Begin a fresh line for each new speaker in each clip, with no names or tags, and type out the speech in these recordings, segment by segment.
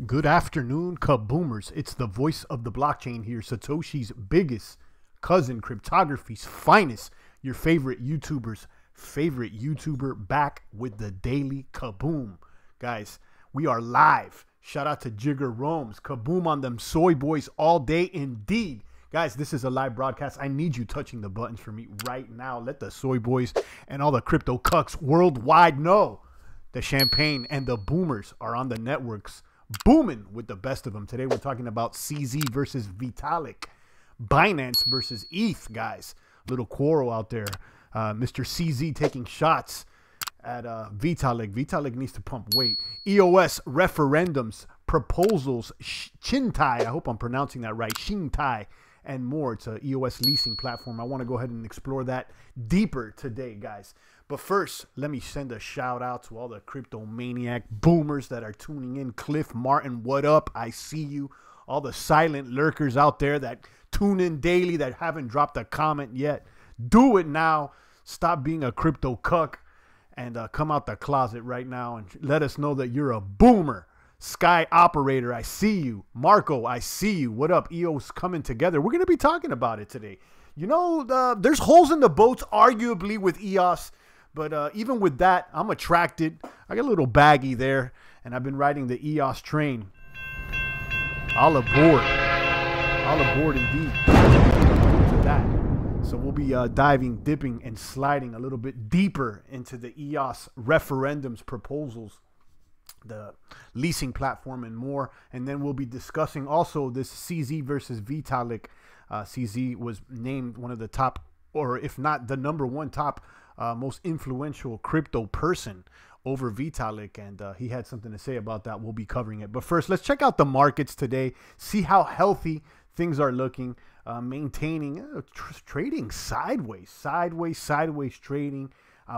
Good afternoon, kaboomers. It's the voice of the blockchain here, Satoshi's biggest cousin, cryptography's finest, your favorite YouTuber's favorite YouTuber, back with the daily kaboom. Guys, we are live. Shout out to Jigger Rome's kaboom on them soy boys all day indeed. Guys, this is a live broadcast. I need you touching the buttons for me right now. Let the soy boys and all the crypto cucks worldwide know the champagne and the boomers are on the networks booming with the best of them. Today we're talking about CZ versus Vitalik, Binance versus ETH, guys. Little quarrel out there. Mr. CZ taking shots at Vitalik. Vitalik needs to pump weight. EOS referendums, proposals, Chintai. I hope I'm pronouncing that right. Chintai and more. It's a EOS leasing platform. I want to go ahead and explore that deeper today, guys. But first, let me send a shout out to all the crypto maniac boomers that are tuning in. Cliff Martin, what up? I see you. All the silent lurkers out there that tune in daily that haven't dropped a comment yet. Do it now. Stop being a crypto cuck and come out the closet right now and let us know that you're a boomer. Sky Operator, I see you. Marco, I see you. What up? EOS coming together. We're going to be talking about it today. You know, there's holes in the boats, arguably, with EOS. But even with that, I'm attracted. I got a little baggy there, and I've been riding the EOS train. All aboard. All aboard indeed. To that. So we'll be diving, dipping, and sliding a little bit deeper into the EOS referendums proposals, the leasing platform, and more. And then we'll be discussing also this CZ versus Vitalik. CZ was named one of the top, or if not the #1 top most influential crypto person over Vitalik, and he had something to say about that. We'll be covering it. But first, let's check out the markets today, see how healthy things are looking, maintaining trading sideways trading.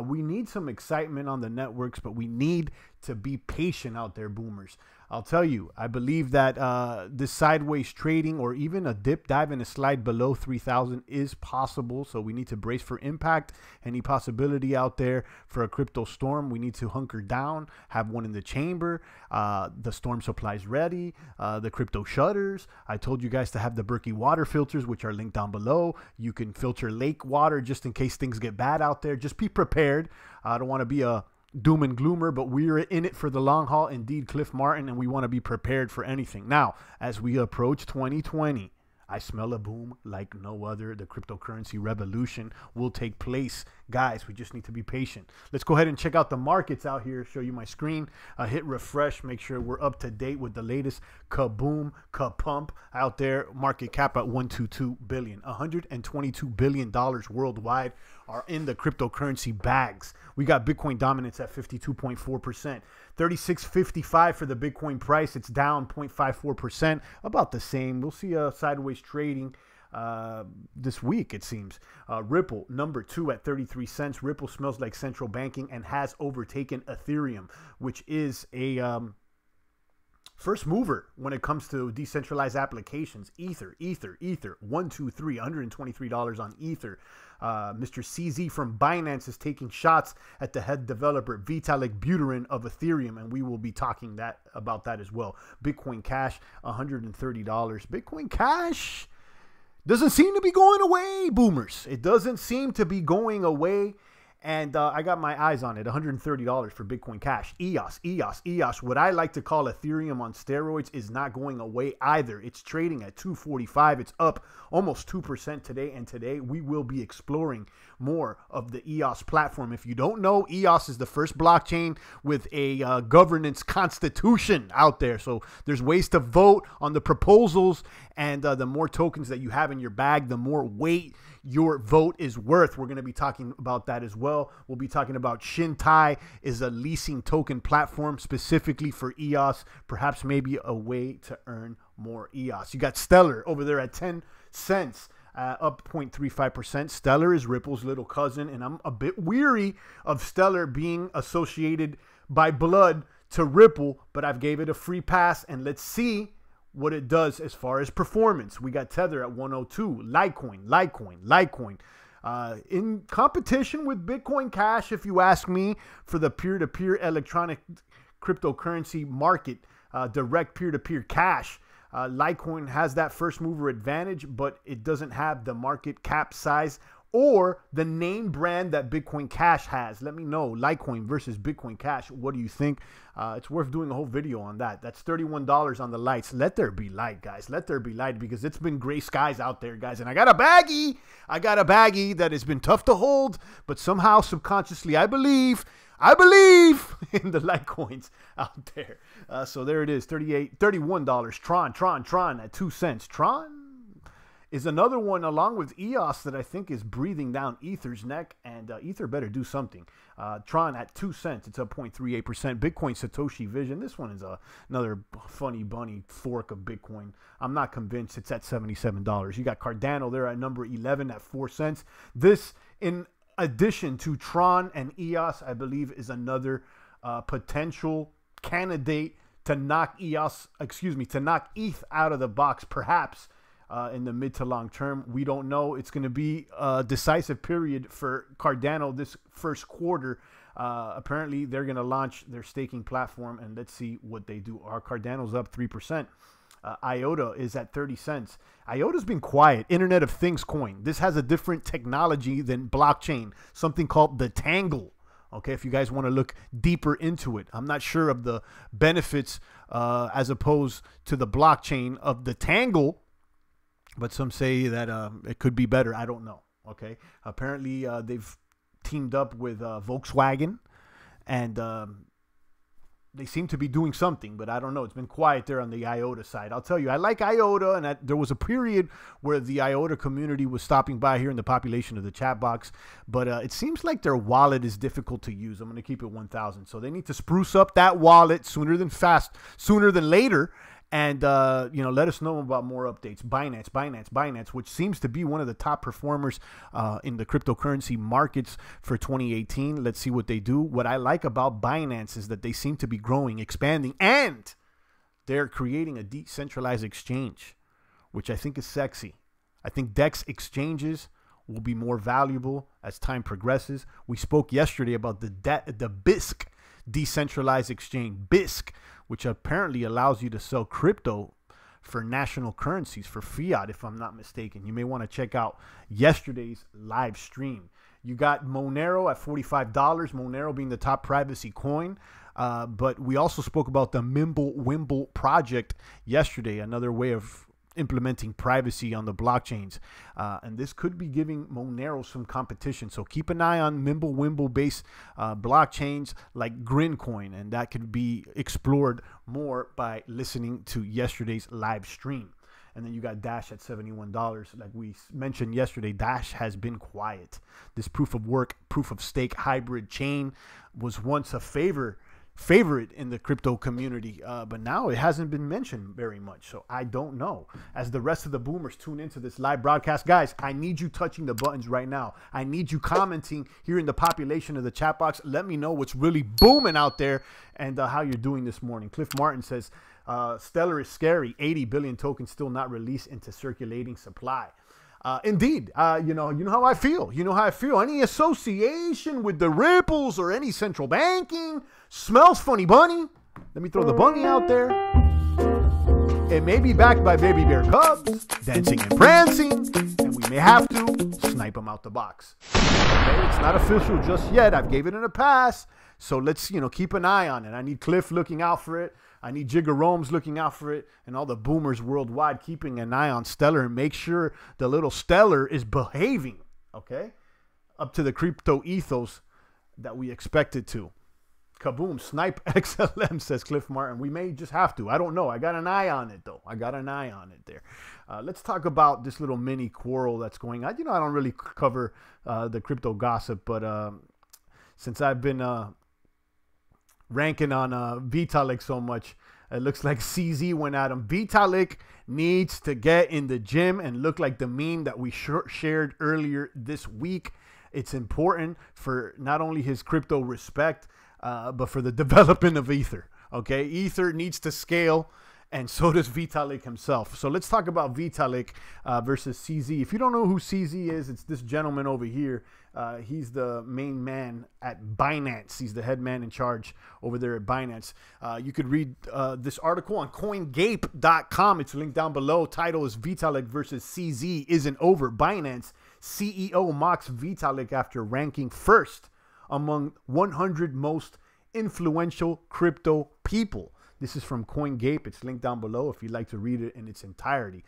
We need some excitement on the networks, but we need to be patient out there, boomers. I'll tell you, I believe that this sideways trading or even a dip, dive, and a slide below 3,000 is possible. So we need to brace for impact. Any possibility out there for a crypto storm, we need to hunker down, have one in the chamber. The storm supplies ready, the crypto shutters. I told you guys to have the Berkey water filters, which are linked down below. You can filter lake water just in case things get bad out there. Just be prepared. I don't want to be a doom and gloomer, but we're in it for the long haul, indeed, Cliff Martin, and we want to be prepared for anything. Now, as we approach 2020, I smell a boom like no other. The cryptocurrency revolution will take place. Guys, we just need to be patient. Let's go ahead and check out the markets out here. Show you my screen. Hit refresh. Make sure we're up to date with the latest kaboom, kapump out there. Market cap at $122 billion. $122 billion worldwide are in the cryptocurrency bags. We got Bitcoin dominance at 52.4%. 36.55 for the Bitcoin price. It's down 0.54%. About the same. We'll see a sideways trading this week, it seems. Ripple, #2 at 33 cents. Ripple smells like central banking and has overtaken Ethereum, which is a first mover when it comes to decentralized applications. Ether, 123, $123 on Ether. Mr. CZ from Binance is taking shots at the head developer, Vitalik Buterin of Ethereum, and we will be talking about that as well. Bitcoin Cash, $130. Bitcoin Cash doesn't seem to be going away, boomers. It doesn't seem to be going away. And I got my eyes on it, $130 for Bitcoin Cash. EOS. What I like to call Ethereum on steroids is not going away either. It's trading at 245. It's up almost 2% today. And today we will be exploring more of the EOS platform. If you don't know, EOS is the first blockchain with a governance constitution out there. So there's ways to vote on the proposals. And the more tokens that you have in your bag, the more weight your vote is worth. We're going to be talking about that as well. We'll be talking about Chintai is a leasing token platform specifically for EOS, perhaps maybe a way to earn more EOS. You got Stellar over there at 10 cents, up 0.35%. Stellar is Ripple's little cousin, and I'm a bit weary of Stellar being associated by blood to Ripple, but I've gave it a free pass, and let's see what it does as far as performance. We got Tether at 102. Litecoin. In competition with Bitcoin Cash, if you ask me, for the peer-to-peer electronic cryptocurrency market direct peer-to-peer cash. Litecoin has that first mover advantage, but it doesn't have the market cap size or the name brand that Bitcoin Cash has. Let me know, Litecoin versus Bitcoin Cash. What do you think? It's worth doing a whole video on that. That's $31 on the lights. Let there be light, guys. Let there be light, because it's been gray skies out there, guys. And I got a baggie. I got a baggie that has been tough to hold, but somehow subconsciously I believe in the Litecoins out there. So there it is, $31. Tron at 2 cents. Tron is another one along with EOS that I think is breathing down Ether's neck, and Ether better do something. Tron at 2 cents, it's up 0.38%. Bitcoin Satoshi Vision, this one is another funny bunny fork of Bitcoin. I'm not convinced. It's at $77. You got Cardano there at number 11 at 4 cents. This, in addition to Tron and EOS, I believe is another potential candidate to knock to knock ETH out of the box, perhaps. In the mid to long term, we don't know. It's going to be a decisive period for Cardano this first quarter. Apparently, they're going to launch their staking platform, and let's see what they do. Our Cardano's up 3%. IOTA is at 30 cents. IOTA's been quiet. Internet of Things coin. This has a different technology than blockchain, something called the Tangle. Okay, if you guys want to look deeper into it, I'm not sure of the benefits as opposed to the blockchain of the Tangle. But some say that it could be better. I don't know. Okay. Apparently, they've teamed up with Volkswagen, and they seem to be doing something. But I don't know. It's been quiet there on the IOTA side. I'll tell you, I like IOTA, and there was a period where the IOTA community was stopping by here in the population of the chat box. But it seems like their wallet is difficult to use. I'm going to keep it 1,000. So they need to spruce up that wallet sooner than later. And, let us know about more updates. Binance, which seems to be one of the top performers in the cryptocurrency markets for 2018. Let's see what they do. What I like about Binance is that they seem to be growing, expanding, and they're creating a decentralized exchange, which I think is sexy. I think DEX exchanges will be more valuable as time progresses. We spoke yesterday about the BISC decentralized exchange, BISC, which apparently allows you to sell crypto for national currencies, for fiat, if I'm not mistaken. You may want to check out yesterday's live stream. You got Monero at $45, Monero being the top privacy coin. But we also spoke about the Mimblewimble project yesterday, another way of implementing privacy on the blockchains. And this could be giving Monero some competition. So keep an eye on Mimblewimble based blockchains like Grincoin, and that could be explored more by listening to yesterday's live stream. And then you got Dash at $71. Like we mentioned yesterday, Dash has been quiet. This proof of work, proof of stake hybrid chain was once a favorite in the crypto community, but now it hasn't been mentioned very much. So I don't know. As the rest of the boomers tune into this live broadcast, guys, I need you touching the buttons right now. I need you commenting here in the population of the chat box. Let me know what's really booming out there and how you're doing this morning. Cliff Martin says, Stellar is scary. 80 billion tokens still not released into circulating supply. Indeed, you know how I feel. You know how I feel. Any association with the ripples or any central banking smells funny, bunny. Let me throw the bunny out there. It may be backed by baby bear cubs, dancing and prancing, and we may have to snipe them out the box. Okay, it's not official just yet. I've gave it in a pass. So let's, keep an eye on it. I need Cliff looking out for it. I need Jigger Rome's looking out for it, and all the boomers worldwide keeping an eye on Stellar and make sure the little Stellar is behaving, okay? Up to the crypto ethos that we expect it to. Kaboom, snipe XLM, says Cliff Martin. We may just have to. I don't know. I got an eye on it, though. I got an eye on it there. Let's talk about this little mini quarrel that's going on. I don't really cover the crypto gossip, but since I've been ranking on Vitalik so much, it looks like CZ went at him. Vitalik needs to get in the gym and look like the meme that we shared earlier this week. It's important for not only his crypto respect, but for the development of Ether. Okay, Ether needs to scale, and so does Vitalik himself. So let's talk about Vitalik versus CZ. If you don't know who CZ is, it's this gentleman over here. He's the main man at Binance. He's the head man in charge over there at Binance. You could read this article on coingape.com. It's linked down below. Title is Vitalik versus CZ isn't over. Binance CEO mocks Vitalik after ranking first among 100 most influential crypto people. This is from CoinGape. It's linked down below if you'd like to read it in its entirety.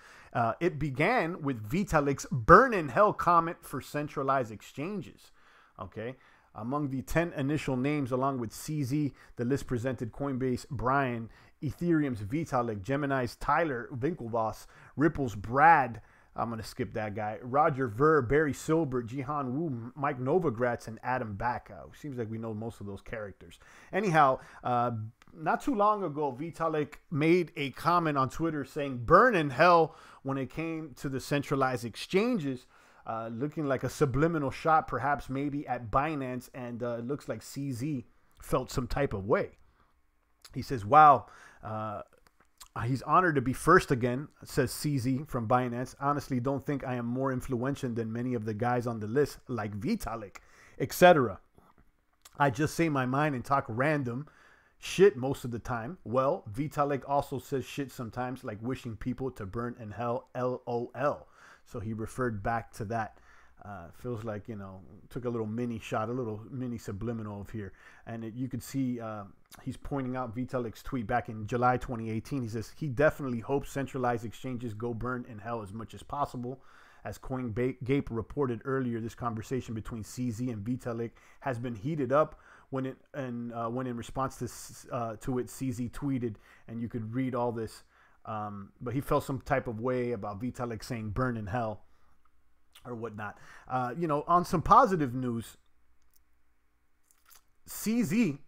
It began with Vitalik's burn in hell comment for centralized exchanges. Okay. Among the 10 initial names, along with CZ, the list presented Coinbase Brian, Ethereum's Vitalik, Gemini's Tyler Winklevoss, Ripple's Brad, I'm going to skip that guy, Roger Ver, Barry Silbert, Jihan Wu, Mike Novogratz, and Adam Back. Seems like we know most of those characters. Anyhow, not too long ago, Vitalik made a comment on Twitter saying burn in hell when it came to the centralized exchanges, looking like a subliminal shot, perhaps maybe at Binance, and it looks like CZ felt some type of way. He says, wow, he's honored to be first again, says CZ from Binance. Honestly, don't think I am more influential than many of the guys on the list, like Vitalik, etc. I just say my mind and talk random shit most of the time. Well, Vitalik also says shit sometimes, like wishing people to burn in hell, LOL. So he referred back to that. Feels like, you know, took a little mini shot, a little mini subliminal of here. And you could see he's pointing out Vitalik's tweet back in July 2018. He says he definitely hopes centralized exchanges go burn in hell as much as possible. As CoinGape reported earlier, this conversation between CZ and Vitalik has been heated up when in response to it, CZ tweeted, and you could read all this. But he felt some type of way about Vitalik saying burn in hell or whatnot. You know, on some positive news, CZ,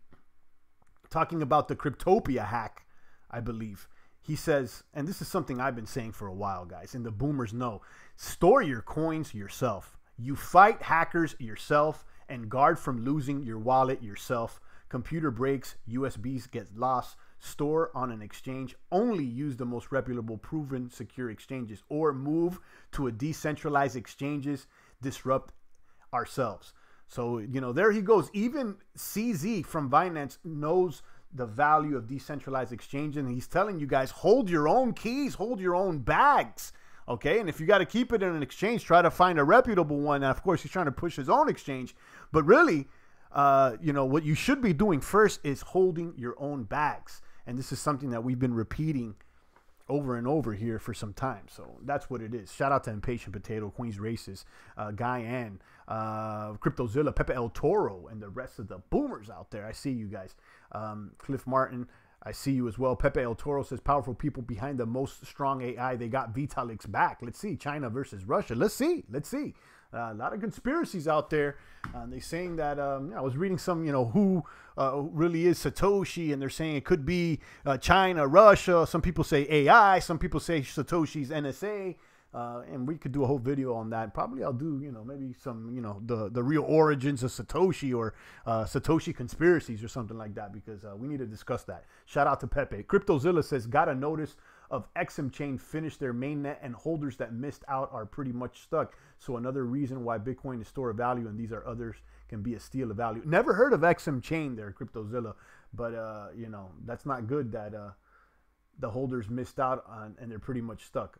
talking about the Cryptopia hack, I believe, he says, and this is something I've been saying for a while, guys, and the boomers know, store your coins yourself. You fight hackers yourself and guard from losing your wallet yourself. Computer breaks, USBs get lost. Store on an exchange. Only use the most reputable, proven, secure exchanges, or move to a decentralized exchanges. Disrupt ourselves. So, you know, there he goes. Even CZ from Binance knows the value of decentralized exchange, and he's telling you guys, hold your own keys, hold your own bags. Okay, and if you got to keep it in an exchange, try to find a reputable one. And of course, he's trying to push his own exchange. But really, you know, what you should be doing first is holding your own bags. And this is something that we've been repeating over and over here for some time. So that's what it is. Shout out to Impatient Potato, Queen's Races, Guyan, Cryptozilla, Pepe El Toro, and the rest of the boomers out there. I see you guys. Cliff Martin, I see you as well. Pepe El Toro says, powerful people behind the most strong AI. They got Vitalik's back. Let's see. China versus Russia. Let's see. Let's see. A lot of conspiracies out there. They're saying that, I was reading some, you know, who really is Satoshi, and they're saying it could be China, Russia. Some people say AI. Some people say Satoshi's NSA. And we could do a whole video on that. Probably I'll do, you know, maybe some, you know, the real origins of Satoshi, or Satoshi conspiracies or something like that, because we need to discuss that. Shout out to Pepe. Cryptozilla says, got a notice of XM Chain finished their mainnet, and holders that missed out are pretty much stuck. So another reason why Bitcoin is store of value and these are others can be a steal of value. Never heard of XM Chain there, Cryptozilla, but you know, that's not good that the holders missed out on and they're pretty much stuck.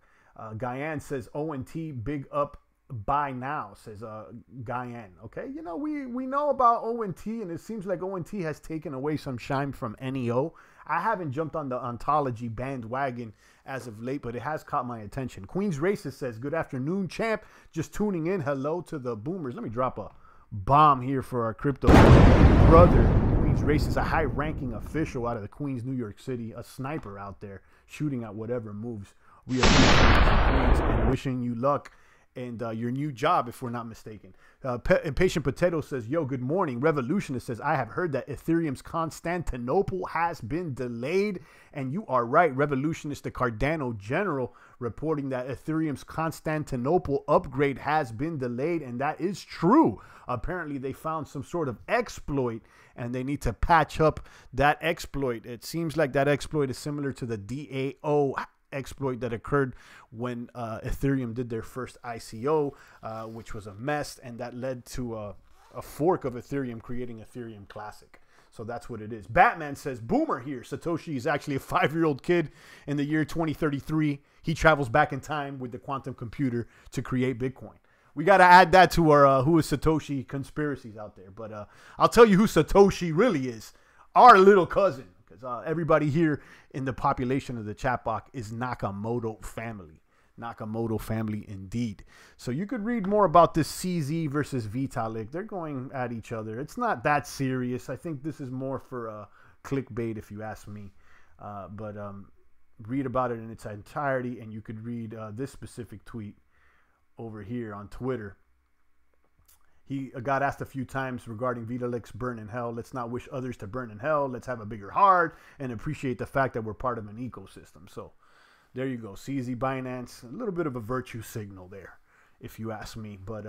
Guyan says, ONT big up buy now, says Guyan. Okay, you know, we know about ONT, and it seems like ONT has taken away some shine from NEO. I haven't jumped on the ontology bandwagon as of late, but it has caught my attention. Queen's Racist says, good afternoon, champ. Just tuning in. Hello to the boomers. Let me drop a bomb here for our crypto brother. Queen's Racist, a high-ranking official out of the Queens, New York City, a sniper out there shooting at whatever moves. We are and wishing you luck and your new job, if we're not mistaken. Impatient Potato says, yo, good morning. Revolutionist says, I have heard that Ethereum's Constantinople has been delayed. And you are right. Revolutionist, the Cardano general, reporting that Ethereum's Constantinople upgrade has been delayed. And that is true. Apparently, they found some sort of exploit, and they need to patch up that exploit. It seems like that exploit is similar to the DAO exploit that occurred when Ethereum did their first ICO, which was a mess, and that led to a fork of Ethereum creating Ethereum Classic. So that's what it is. Batman says, Boomer here. Satoshi is actually a 5-year-old kid in the year 2033. He travels back in time with the quantum computer to create Bitcoin. We got to add that to our Who is Satoshi conspiracies out there. But I'll tell you who Satoshi really is. Our little cousin. Because everybody here in the population of the chat box is Nakamoto family. Nakamoto family indeed. So you could read more about this CZ versus Vitalik. They're going at each other. It's not that serious. I think this is more for clickbait, if you ask me. But read about it in its entirety, and you could read this specific tweet over here on Twitter. He got asked a few times regarding Vitalik's burn in hell. Let's not wish others to burn in hell. Let's have a bigger heart and appreciate the fact that we're part of an ecosystem. So there you go. CZ Binance, a little bit of a virtue signal there, if you ask me. But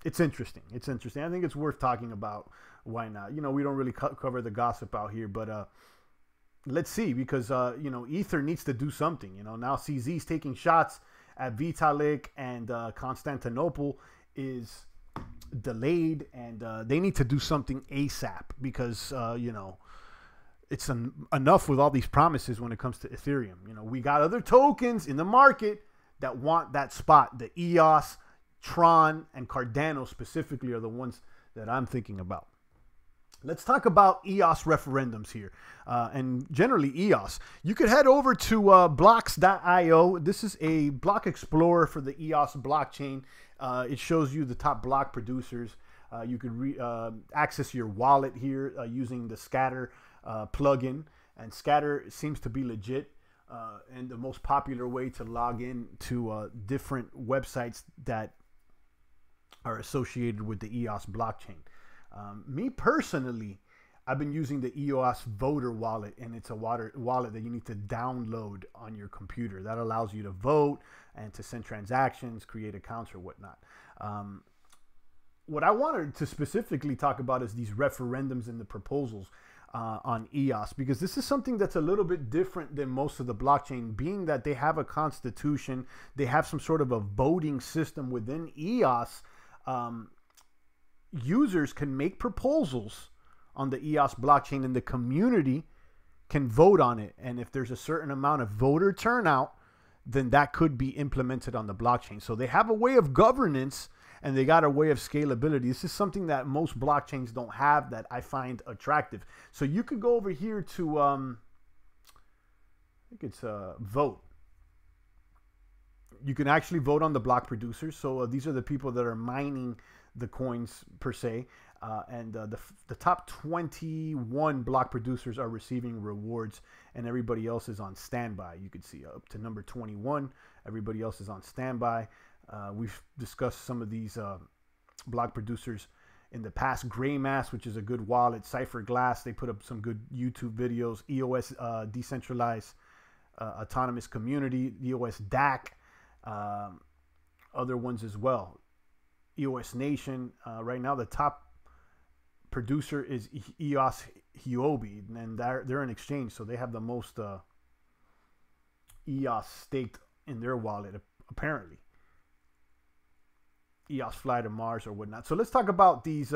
it's interesting. It's interesting. I think it's worth talking about. Why not? You know, we don't really cover the gossip out here, but let's see, because, you know, Ether needs to do something. You know, now CZ's taking shots at Vitalik, and Constantinople is delayed, and they need to do something ASAP, because you know, it's enough with all these promises when it comes to Ethereum. You know, we got other tokens in the market that want that spot. The EOS, Tron, and Cardano specifically are the ones that I'm thinking about. Let's talk about EOS referendums here, and generally EOS. You could head over to blocks.io. This is a block explorer for the EOS blockchain. It shows you the top block producers. You could access your wallet here using the Scatter plugin, and Scatter seems to be legit and the most popular way to log in to different websites that are associated with the EOS blockchain. Me personally, I've been using the EOS voter wallet, and it's a wallet that you need to download on your computer. That allows you to vote and to send transactions, create accounts, or whatnot. What I wanted to specifically talk about is these referendums and the proposals on EOS, because this is something that's a little bit different than most of the blockchain, being that they have a constitution, they have some sort of a voting system within EOS. Users can make proposals on the EOS blockchain, and the community can vote on it. And if there's a certain amount of voter turnout, then that could be implemented on the blockchain. So they have a way of governance, and they got a way of scalability. This is something that most blockchains don't have, that I find attractive. So you could go over here to, I think it's vote. You can actually vote on the block producers. So these are the people that are mining the coins per se, and the top 21 block producers are receiving rewards, and everybody else is on standby. You can see up to number 21, everybody else is on standby. We've discussed some of these block producers in the past. Graymass, which is a good wallet. Cipher Glass, they put up some good YouTube videos. EOS Decentralized Autonomous Community, EOS DAC, other ones as well. EOS Nation. Right now, the top producer is EOS Huobi, and they're an exchange, so they have the most EOS staked in their wallet, apparently. EOS Fly to Mars or whatnot. So let's talk about these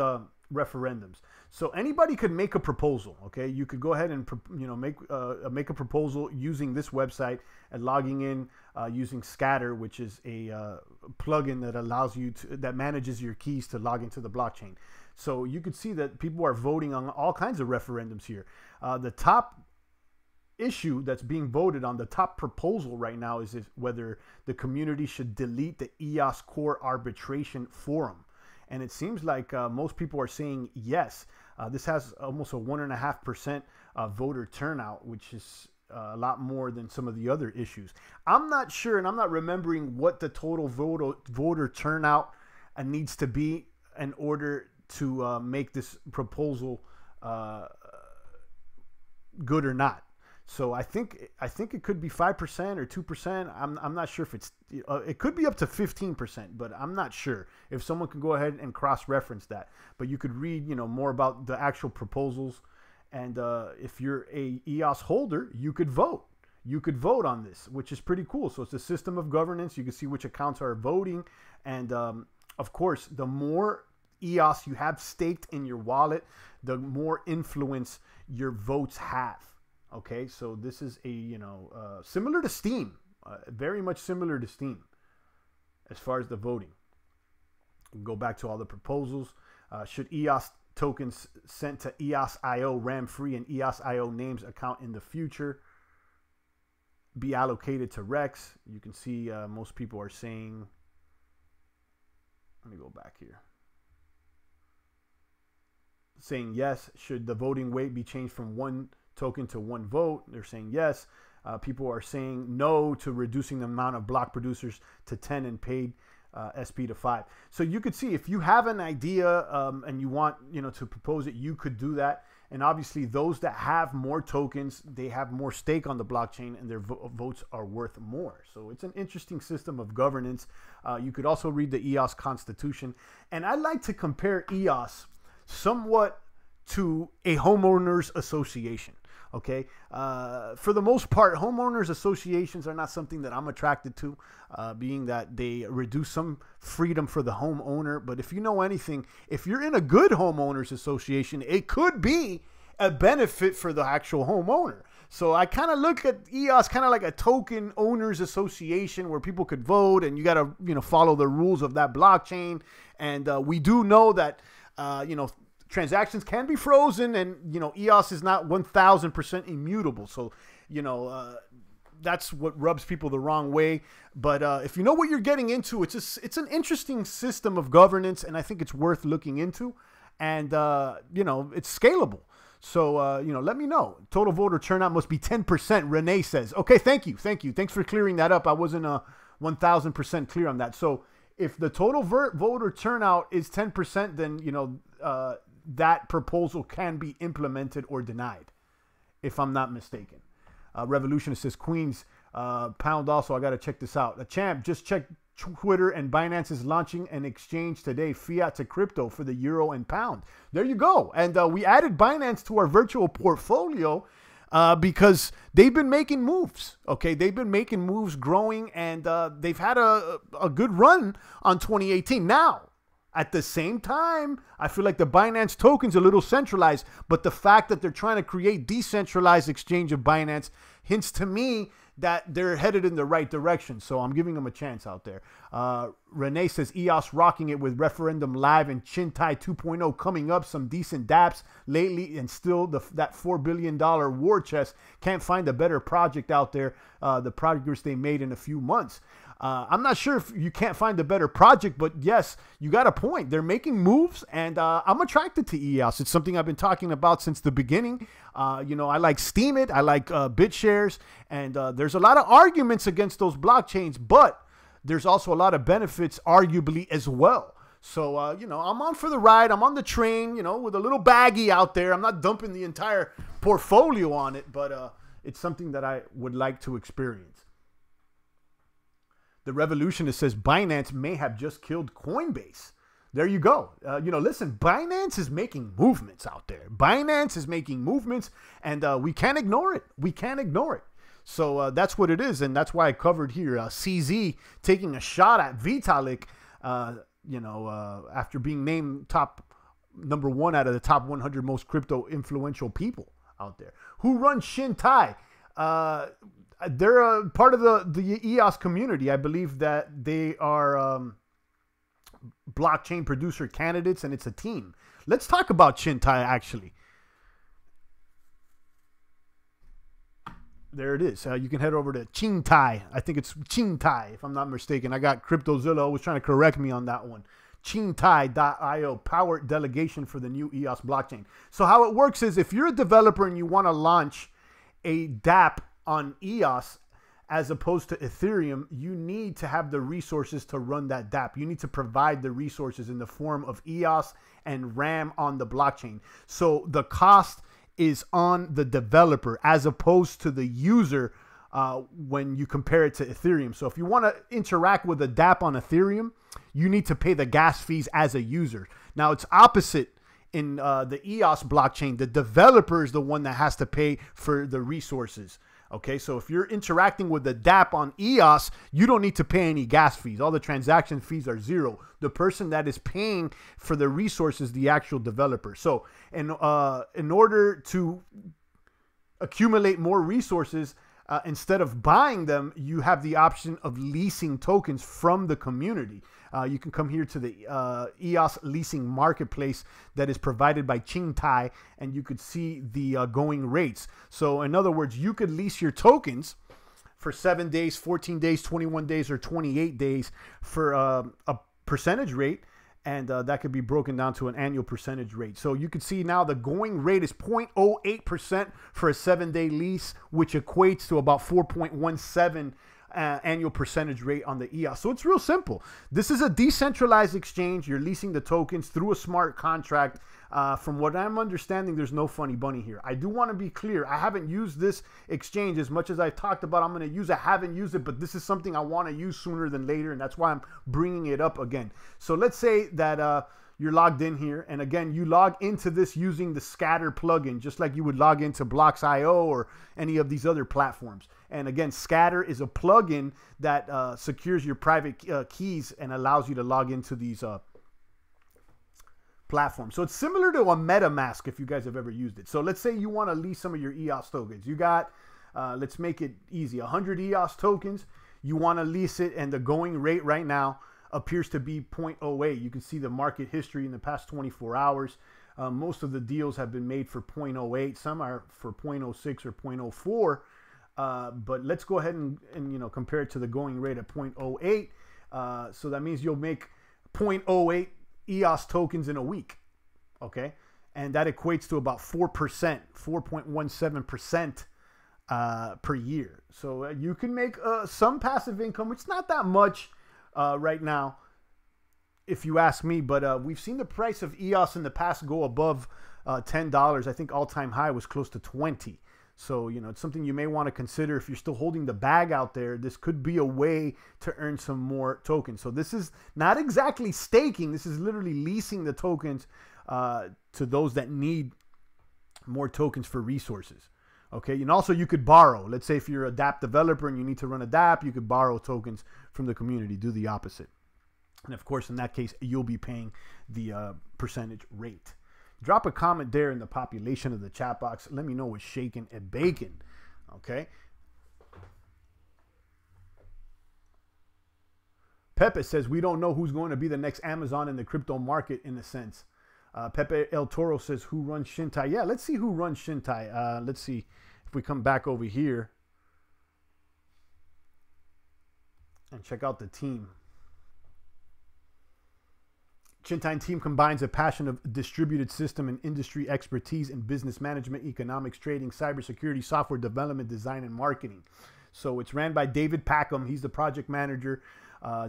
referendums. So anybody could make a proposal. Okay, you could go ahead and make a proposal using this website and logging in using Scatter, which is a plugin that allows you that manages your keys to log into the blockchain. So you could see that people are voting on all kinds of referendums here. The top issue that's being voted on, the top proposal right now, is whether the community should delete the EOS Core Arbitration Forum. And it seems like most people are saying yes. This has almost a 1.5% voter turnout, which is a lot more than some of the other issues. I'm not sure, and I'm not remembering what the total voter turnout needs to be in order to make this proposal good or not. So I think it could be 5% or 2%. I'm not sure if it's it could be up to 15%, but I'm not sure. If someone could go ahead and cross-reference that, but you could read more about the actual proposals, and if you're a EOS holder, you could vote. You could vote on this, which is pretty cool. So it's a system of governance. You can see which accounts are voting, and of course, the more EOS you have staked in your wallet, the more influence your votes have. Okay, so this is a, similar to Steem, very much similar to Steem as far as the voting. Go back to all the proposals. Should EOS tokens sent to EOS.io RAM-free and EOS.io names account in the future be allocated to Rex? You can see most people are saying, let me go back here. Saying yes. Should the voting weight be changed from 1 token to 1 vote? They're saying yes. People are saying no to reducing the amount of block producers to 10 and paid SP to 5. So you could see, if you have an idea and you want to propose it, you could do that. And obviously those that have more tokens, they have more stake on the blockchain, and their votes are worth more. So it's an interesting system of governance. You could also read the EOS Constitution, and I like to compare EOS somewhat to a homeowners association. Okay, for the most part, homeowners associations are not something that I'm attracted to, being that they reduce some freedom for the homeowner. But if you know anything, if you're in a good homeowners association, it could be a benefit for the actual homeowner. So I kind of look at EOS kind of like a token owners association where people could vote, and you got to follow the rules of that blockchain. And we do know that transactions can be frozen, and EOS is not 1000% immutable. So that's what rubs people the wrong way. But if you know what you're getting into, it's an interesting system of governance, and I think it's worth looking into. And it's scalable. So let me know. Total voter turnout must be 10%. Renee says. Okay, thank you. Thanks for clearing that up. I wasn't 1000% clear on that. So if the total voter turnout is 10%, then that proposal can be implemented or denied, if I'm not mistaken. Revolutionist says, Queens pound also. I got to check this out. A champ just checked Twitter, and Binance is launching an exchange today, fiat to crypto, for the euro and pound. There you go. And we added Binance to our virtual portfolio because they've been making moves. Okay, they've been making moves, growing, and they've had a good run on 2018. Now, at the same time, I feel like the Binance token's a little centralized, but the fact that they're trying to create decentralized exchange of Binance hints to me that they're headed in the right direction. So I'm giving them a chance out there. Renee says, EOS rocking it with Referendum Live and Chintai 2.0 coming up. Some decent dApps lately, and still that $4 billion war chest. Can't find a better project out there. The progress they made in a few months. I'm not sure if you can't find a better project, but yes, you got a point. They're making moves, and I'm attracted to EOS. It's something I've been talking about since the beginning. I like Steemit, I like BitShares, and there's a lot of arguments against those blockchains, but there's also a lot of benefits, arguably, as well. So, I'm on for the ride. I'm on the train, with a little baggie out there. I'm not dumping the entire portfolio on it, but it's something that I would like to experience. The Revolutionist says Binance may have just killed Coinbase. There you go. Listen, Binance is making movements out there. Binance is making movements, and we can't ignore it. We can't ignore it. So that's what it is, and that's why I covered here. CZ taking a shot at Vitalik, after being named number 1 out of the top 100 most crypto influential people out there. Who runs Chintai? They're a part of the EOS community. I believe that they are blockchain producer candidates, and it's a team. Let's talk about Chintai, actually. There it is. You can head over to Chintai. I think it's Chintai, if I'm not mistaken. I got CryptoZilla was trying to correct me on that one. Chintai.io, powered delegation for the new EOS blockchain. So how it works is, if you're a developer and you want to launch a dApp on EOS as opposed to Ethereum, you need to have the resources to run that dApp. You need to provide the resources in the form of EOS and RAM on the blockchain. So the cost is on the developer as opposed to the user when you compare it to Ethereum. So if you want to interact with a dApp on Ethereum, you need to pay the gas fees as a user. Now it's opposite in the EOS blockchain. The developer is the one that has to pay for the resources. Okay, so if you're interacting with the dApp on EOS, you don't need to pay any gas fees. All the transaction fees are zero. The person that is paying for the resource is the actual developer. So in order to accumulate more resources, instead of buying them, you have the option of leasing tokens from the community. You can come here to the EOS leasing marketplace that is provided by Chintai, and you could see the going rates. So in other words, you could lease your tokens for 7 days, 14 days, 21 days, or 28 days for a percentage rate. And that could be broken down to an annual percentage rate. So you can see now the going rate is 0.08% for a 7-day lease, which equates to about 4.17 annual percentage rate on the EOS. So it's real simple. This is a decentralized exchange. You're leasing the tokens through a smart contract. From what I'm understanding, there's no funny bunny here. I do want to be clear. I haven't used this exchange as much as I talked about. I'm going to use it. I haven't used it, but this is something I want to use sooner than later, and that's why I'm bringing it up again. So let's say that you're logged in here, and again, you log into this using the Scatter plugin, just like you would log into Blocks.io or any of these other platforms. And again, Scatter is a plugin that secures your private keys and allows you to log into these platforms. So it's similar to a MetaMask if you guys have ever used it. So let's say you want to lease some of your EOS tokens. You got, let's make it easy, 100 EOS tokens. You want to lease it, and the going rate right now appears to be 0.08. You can see the market history in the past 24 hours. Most of the deals have been made for 0.08. Some are for 0.06 or 0.04. But let's go ahead and you know, compare it to the going rate at 0.08. So that means you'll make 0.08 EOS tokens in a week. Okay. And that equates to about 4%, 4.17% per year. So you can make some passive income. It's not that much right now, if you ask me, but we've seen the price of EOS in the past go above $10. I think all-time high was close to 20. So, you know, it's something you may want to consider if you're still holding the bag out there. This could be a way to earn some more tokens. So this is not exactly staking. This is literally leasing the tokens to those that need more tokens for resources. Okay, and also you could borrow. Let's say if you're a dApp developer and you need to run a dApp, you could borrow tokens from the community. Do the opposite. And of course, in that case, you'll be paying the percentage rate. Drop a comment there in the population of the chat box. Let me know what's shaking and baking. Okay. Pepe says, we don't know who's going to be the next Amazon in the crypto market in a sense. Pepe El Toro says, who runs Chintai? Yeah, let's see who runs Chintai. Let's see if we come back over here and check out the team. Chintai team combines a passion of distributed system and industry expertise in business management, economics, trading, cybersecurity, software development, design, and marketing. So it's ran by David Packham. He's the project manager,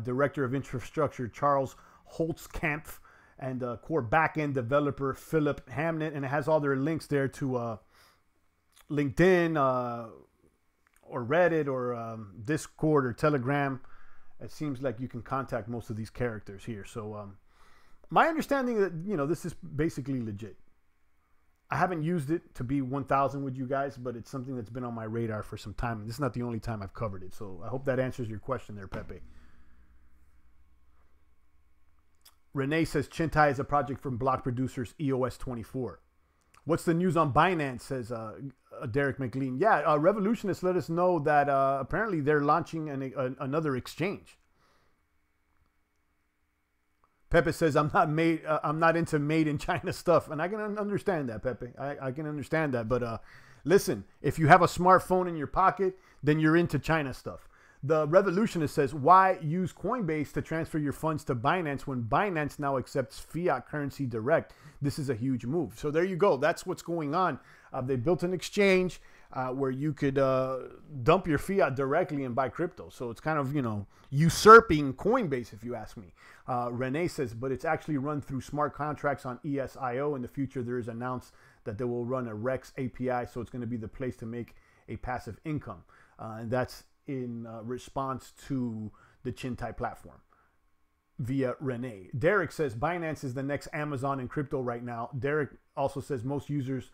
director of infrastructure, Charles Holtzkampf, and core backend developer, Philip Hamnet. And it has all their links there to LinkedIn or Reddit or Discord or Telegram. It seems like you can contact most of these characters here. So my understanding that, you know, this is basically legit. I haven't used it to be 1,000 with you guys, but it's something that's been on my radar for some time. And this is not the only time I've covered it. So I hope that answers your question there, Pepe. Renee says Chintai is a project from block producers EOS24. What's the news on Binance, says Derek McLean. Yeah, Revolutionists let us know that apparently they're launching another exchange. Pepe says, I'm not into made in China stuff. And I can understand that, Pepe. I can understand that. But listen, if you have a smartphone in your pocket, then you're into China stuff. The Revolutionist says, why use Coinbase to transfer your funds to Binance when Binance now accepts fiat currency direct? This is a huge move. So there you go. That's what's going on. They built an exchange. where you could dump your fiat directly and buy crypto. So it's kind of, usurping Coinbase, if you ask me. Renee says, but it's actually run through smart contracts on ESIO. In the future, there is announced that they will run a Rex API, so it's going to be the place to make a passive income. And that's in response to the Chintai platform via Renee. Derek says, Binance is the next Amazon in crypto right now. Derek also says, most users,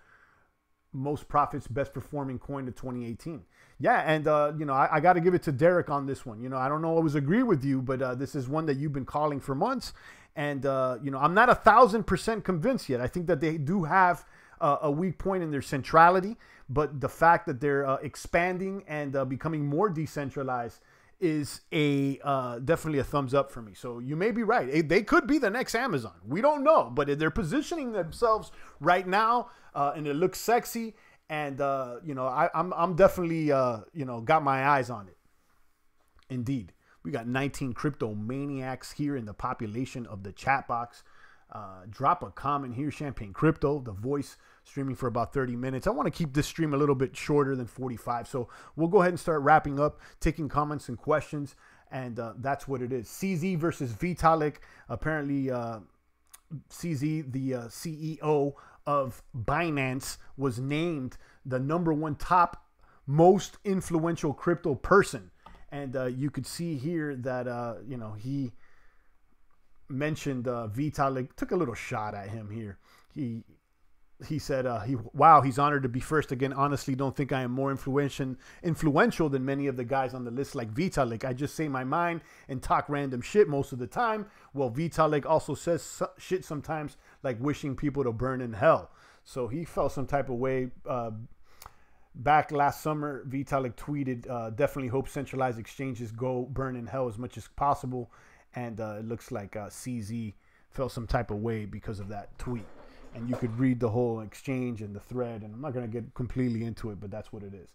most profits, best performing coin of 2018. Yeah, and I got to give it to Derek on this one. I don't always agree with you, but this is one that you've been calling for months, and I'm not 1,000% convinced yet. I think that they do have a weak point in their centrality, but the fact that they're expanding and becoming more decentralized is definitely a thumbs up for me. So you may be right. They could be the next Amazon. We don't know, but they're positioning themselves right now, and it looks sexy. And I'm definitely got my eyes on it. Indeed, we got 19 crypto maniacs here in the population of the chat box. Drop a comment here, Champagne Crypto, the voice, streaming for about 30 minutes. I want to keep this stream a little bit shorter than 45. So we'll go ahead and start wrapping up, taking comments and questions. And that's what it is. CZ versus Vitalik. Apparently, CZ, the CEO of Binance, was named the #1 top most influential crypto person. And you could see here that, he mentioned Vitalik, took a little shot at him here. He said, wow, he's honored to be first again. Honestly, don't think I am more influential than many of the guys on the list like Vitalik. I just say my mind and talk random shit most of the time. Well, Vitalik also says shit sometimes, like wishing people to burn in hell. So he felt some type of way. Back last summer, Vitalik tweeted, definitely hope centralized exchanges go burn in hell as much as possible. And it looks like CZ felt some type of way because of that tweet. And you could read the whole exchange and the thread. And I'm not going to get completely into it, but that's what it is.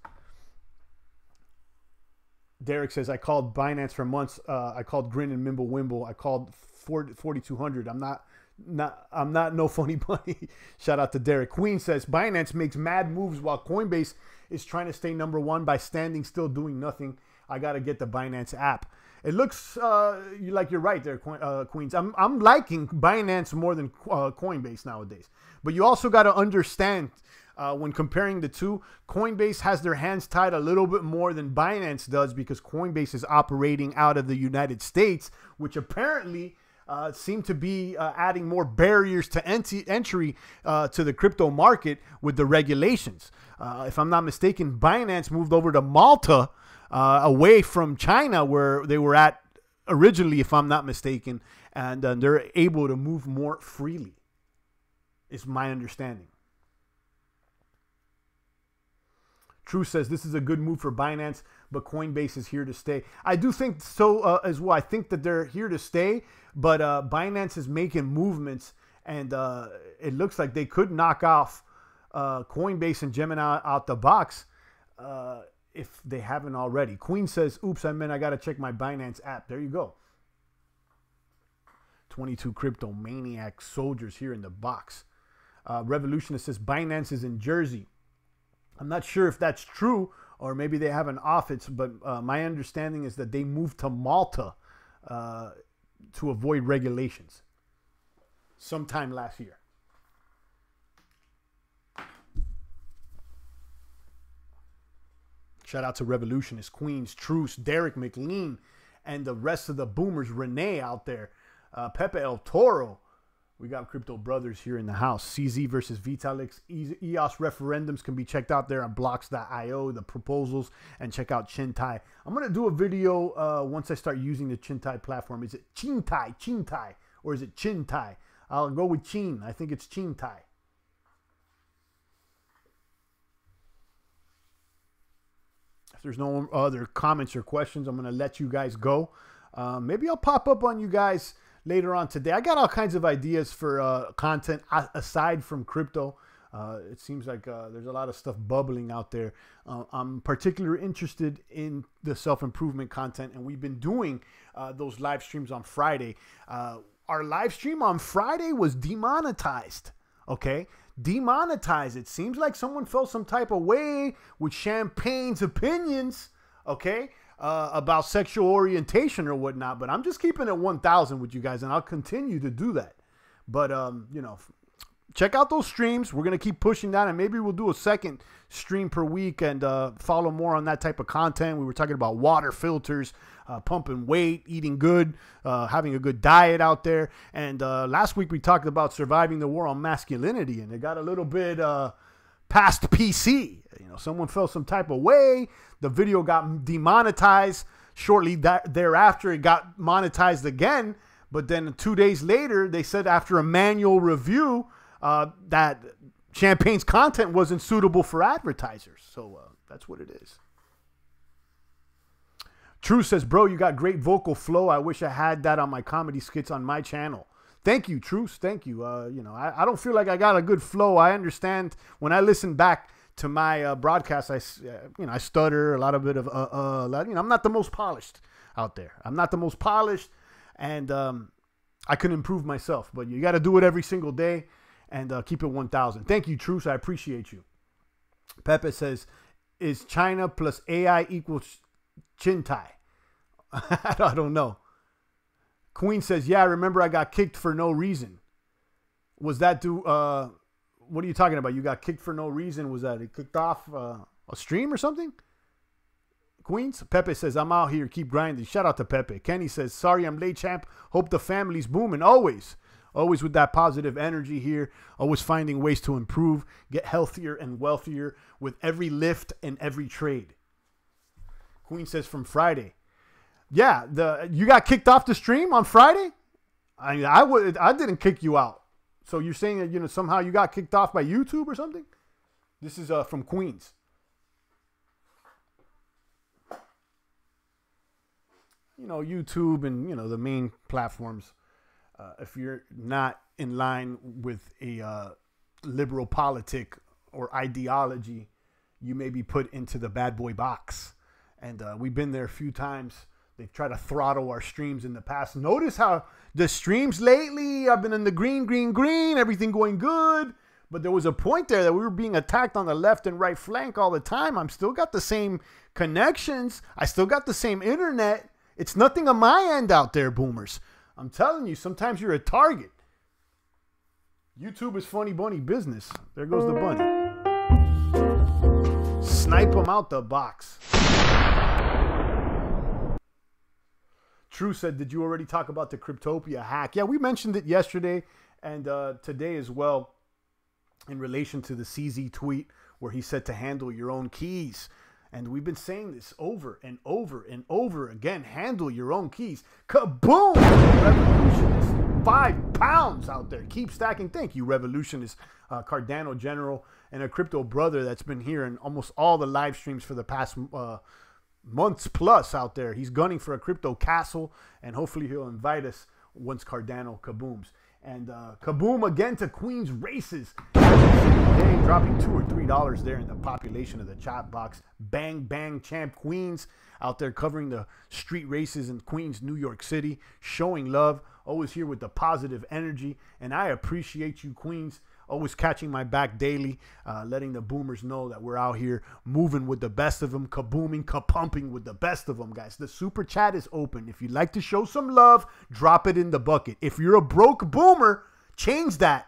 Derek says, I called Binance for months. I called Grin and Mimble Wimble. I called 4200. I'm not no funny bunny. Shout out to Derek. Queen says, Binance makes mad moves while Coinbase is trying to stay #1 by standing still doing nothing. I got to get the Binance app. It looks like you're right there, Queens. I'm liking Binance more than Coinbase nowadays. But you also got to understand, when comparing the two, Coinbase has their hands tied a little bit more than Binance does because Coinbase is operating out of the United States, which apparently seem to be adding more barriers to entry to the crypto market with the regulations. If I'm not mistaken, Binance moved over to Malta, away from China, where they were at originally, if I'm not mistaken, and they're able to move more freely, is my understanding. True says, this is a good move for Binance, but Coinbase is here to stay. I do think so as well. I think that they're here to stay, but Binance is making movements, and it looks like they could knock off Coinbase and Gemini out the box, if they haven't already. Queen says, oops, I got to check my Binance app. There you go. 22 crypto maniac soldiers here in the box. Revolutionist says, Binance is in Jersey. I'm not sure if that's true, or maybe they have an office, but my understanding is that they moved to Malta to avoid regulations sometime last year. Shout out to Revolutionist, Queens, Truce, Derek McLean, and the rest of the boomers, Renee out there, Pepe El Toro. We got Crypto Brothers here in the house. CZ versus Vitalik's EOS referendums can be checked out there on blocks.io, the proposals, and check out Chintai. I'm going to do a video once I start using the Chintai platform. Is it Chintai, or is it Chintai? I'll go with Chin. I think it's Chintai. If there's no other comments or questions, I'm going to let you guys go. Maybe I'll pop up on you guys later on today. I got all kinds of ideas for content aside from crypto. It seems like there's a lot of stuff bubbling out there. I'm particularly interested in the self-improvement content, and we've been doing those live streams on Friday. Our live stream on Friday was demonetized. Okay, demonetized. It seems like someone felt some type of way with Champagne's opinions, okay, about sexual orientation or whatnot. But I'm just keeping it 1,000 with you guys, and I'll continue to do that. But, you know, check out those streams. We're going to keep pushing that, and maybe we'll do a second stream per week and follow more on that type of content. We were talking about water filters, pumping weight, eating good, having a good diet out there. And last week we talked about surviving the war on masculinity, and it got a little bit past PC. You know, someone felt some type of way. The video got demonetized. Shortly thereafter, it got monetized again. But then 2 days later, they said after a manual review that Champagne's content wasn't suitable for advertisers. So that's what it is. True says, bro, you got great vocal flow. I wish I had that on my comedy skits on my channel. Thank you, Truce. Thank you. You know, I don't feel like I got a good flow. I understand when I listen back to my broadcast, I stutter a lot of bit of, you know, I'm not the most polished out there. I'm not the most polished, and I can improve myself, but you got to do it every single day and keep it 1,000. Thank you, Truce. I appreciate you. Pepe says, is China plus AI equals Chintai? I don't know. Queen says, yeah, I remember I got kicked for no reason. Was that what are you talking about? You got kicked for no reason. Was that it kicked off a stream or something? Queens? Pepe says, I'm out here. Keep grinding. Shout out to Pepe. Kenny says, sorry I'm late, champ. Hope the family's booming. Always. Always with that positive energy here. Always finding ways to improve. Get healthier and wealthier with every lift and every trade. Queen says, from Friday. Yeah, you got kicked off the stream on Friday? I didn't kick you out. So you're saying that, you know, somehow you got kicked off by YouTube or something? This is from Queens. You know, YouTube and, you know, the main platforms, if you're not in line with a liberal politic or ideology, you may be put into the bad boy box. And we've been there a few times. They've tried to throttle our streams in the past. Notice how the streams lately, I've been in the green, everything going good. But there was a point there that we were being attacked on the left and right flank all the time. I'm still got the same connections. I still got the same internet. It's nothing on my end out there, boomers. I'm telling you, sometimes you're a target. YouTube is funny bunny business. There goes the bunny. Snipe them out the box. True said, did you already talk about the Cryptopia hack? Yeah, we mentioned it yesterday and today as well in relation to the CZ tweet where he said to handle your own keys. And we've been saying this over and over and over again. Handle your own keys. Kaboom! Revolutionist. 5 pounds out there. Keep stacking. Thank you, Revolutionist Cardano General and a crypto brother that's been here in almost all the live streams for the past months plus out there. He's gunning for a crypto castle, and hopefully he'll invite us once Cardano kabooms. And kaboom again to Queen's races. Hey, dropping $2 or $3 there in the population of the chat box. Bang, bang, champ Queens out there covering the street races in Queens, New York City, showing love, always here with the positive energy. And I appreciate you, Queens, always catching my back daily, letting the boomers know that we're out here moving with the best of them, kabooming, kapumping with the best of them, guys. The super chat is open. If you'd like to show some love, drop it in the bucket. If you're a broke boomer, change that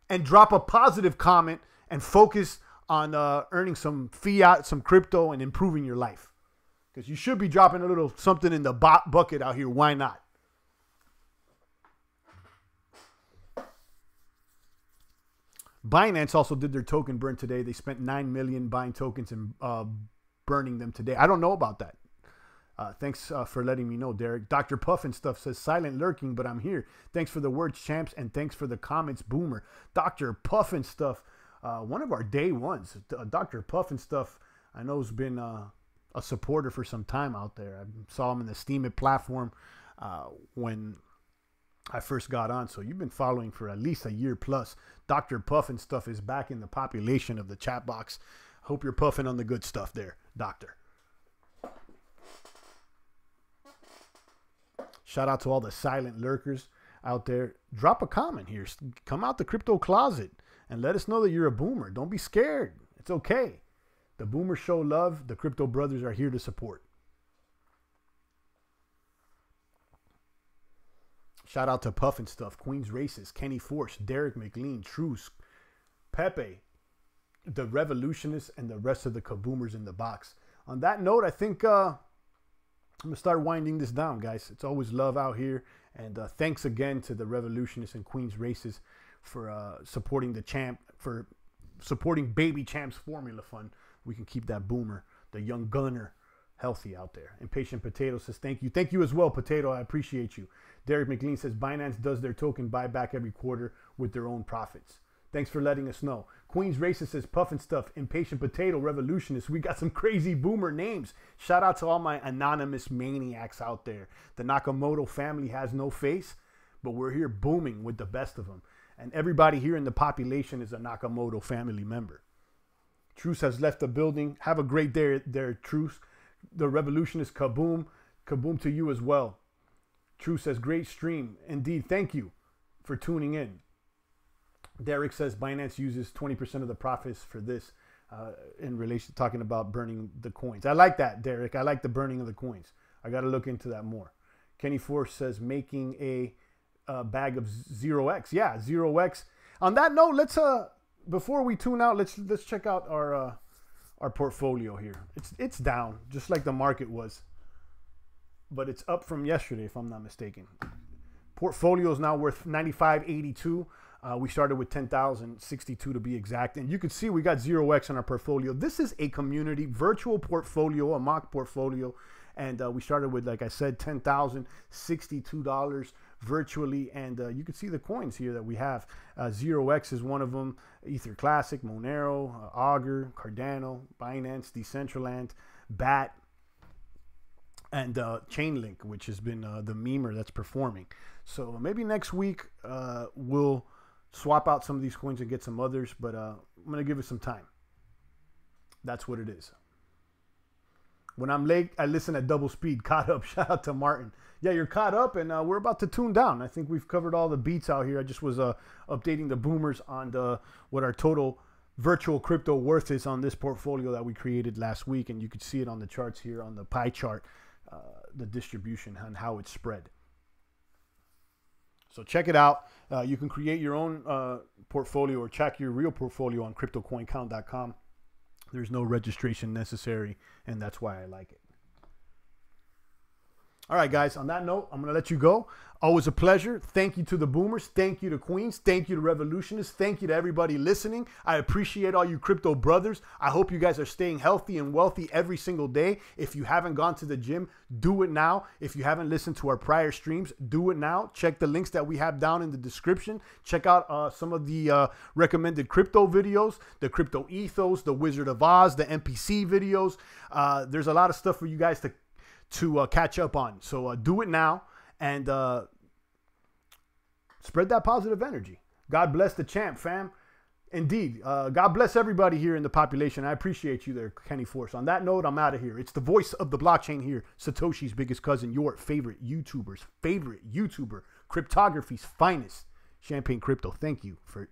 and drop a positive comment and focus on earning some fiat, some crypto, and improving your life. Because you should be dropping a little something in the bucket out here. Why not? Binance also did their token burn today. They spent 9 million buying tokens and burning them today. I don't know about that. Thanks for letting me know, Derek. Dr. Puffin stuff says, silent lurking, but I'm here. Thanks for the words, champs, and thanks for the comments, boomer. Dr. Puffin stuff, one of our day ones. Dr. Puffin stuff, I know has been a supporter for some time out there. I saw him in the Steam It platform when I first got on. So you've been following for at least a year plus. Dr. Puffin stuff is back in the population of the chat box. Hope you're puffing on the good stuff there, Doctor. Shout out to all the silent lurkers out there. Drop a comment here. Come out the crypto closet and let us know that you're a boomer. Don't be scared. It's okay. The boomers show love. The crypto brothers are here to support. Shout out to Puff and Stuff, Queen's Racist, Kenny Force, Derek McLean, Truce, Pepe, the Revolutionists, and the rest of the kaboomers in the box. On that note, I think I'm going to start winding this down, guys. It's always love out here. And thanks again to the Revolutionists and Queen's Races for supporting the champ, for supporting Baby Champ's Formula Fund. We can keep that boomer, the young gunner, healthy out there. Impatient Potato says, thank you. Thank you as well, Potato. I appreciate you. Derek McLean says, Binance does their token buyback every quarter with their own profits. Thanks for letting us know. Queen's Racist says, Puff and Stuff, Impatient Potato, Revolutionist. We got some crazy boomer names. Shout out to all my anonymous maniacs out there. The Nakamoto family has no face, but we're here booming with the best of them. And everybody here in the population is a Nakamoto family member. Truce has left the building. Have a great day there, Truce. The Revolutionist, kaboom. Kaboom to you as well. Truce says, great stream. Indeed, thank you for tuning in. Derek says Binance uses 20% of the profits for this in relation to talking about burning the coins. I like that, Derek. I like the burning of the coins. I got to look into that more. Kenny Force says making a bag of 0x. Yeah, 0x. On that note, let's before we tune out, let's check out our portfolio here. It's down just like the market was, but it's up from yesterday if I'm not mistaken. Portfolio is now worth 95.82. We started with 10,062 to be exact. And you can see we got 0x on our portfolio. This is a community virtual portfolio, a mock portfolio. And we started with, like I said, $10,062 virtually. And you can see the coins here that we have. 0x is one of them. Ether Classic, Monero, Augur, Cardano, Binance, Decentraland, BAT, and Chainlink, which has been the memer that's performing. So maybe next week we'll swap out some of these coins and get some others, but I'm going to give it some time. That's what it is. When I'm late, I listen at double speed. Caught up. Shout out to Martin. Yeah, you're caught up, and we're about to tune down. I think we've covered all the beats out here. I just was updating the boomers on what our total virtual crypto worth is on this portfolio that we created last week, and you could see it on the charts here on the pie chart, the distribution and how it's spread. So check it out. You can create your own portfolio or check your real portfolio on CryptoCoinCount.com. There's no registration necessary, and that's why I like it. All right, guys, on that note, I'm going to let you go. Always a pleasure. Thank you to the boomers. Thank you to Queens. Thank you to Revolutionists. Thank you to everybody listening. I appreciate all you crypto brothers. I hope you guys are staying healthy and wealthy every single day. If you haven't gone to the gym, do it now. If you haven't listened to our prior streams, do it now. Check the links that we have down in the description. Check out some of the recommended crypto videos, the Crypto Ethos, the Wizard of Oz, the NPC videos. There's a lot of stuff for you guys to catch up on. So do it now and spread that positive energy. God bless the champ, fam. Indeed. God bless everybody here in the population. I appreciate you there, Kenny Force. On that note, I'm out of here. It's the voice of the blockchain here. Satoshi's biggest cousin, your favorite YouTuber's favorite YouTuber, cryptography's finest, Champagne Crypto. Thank you for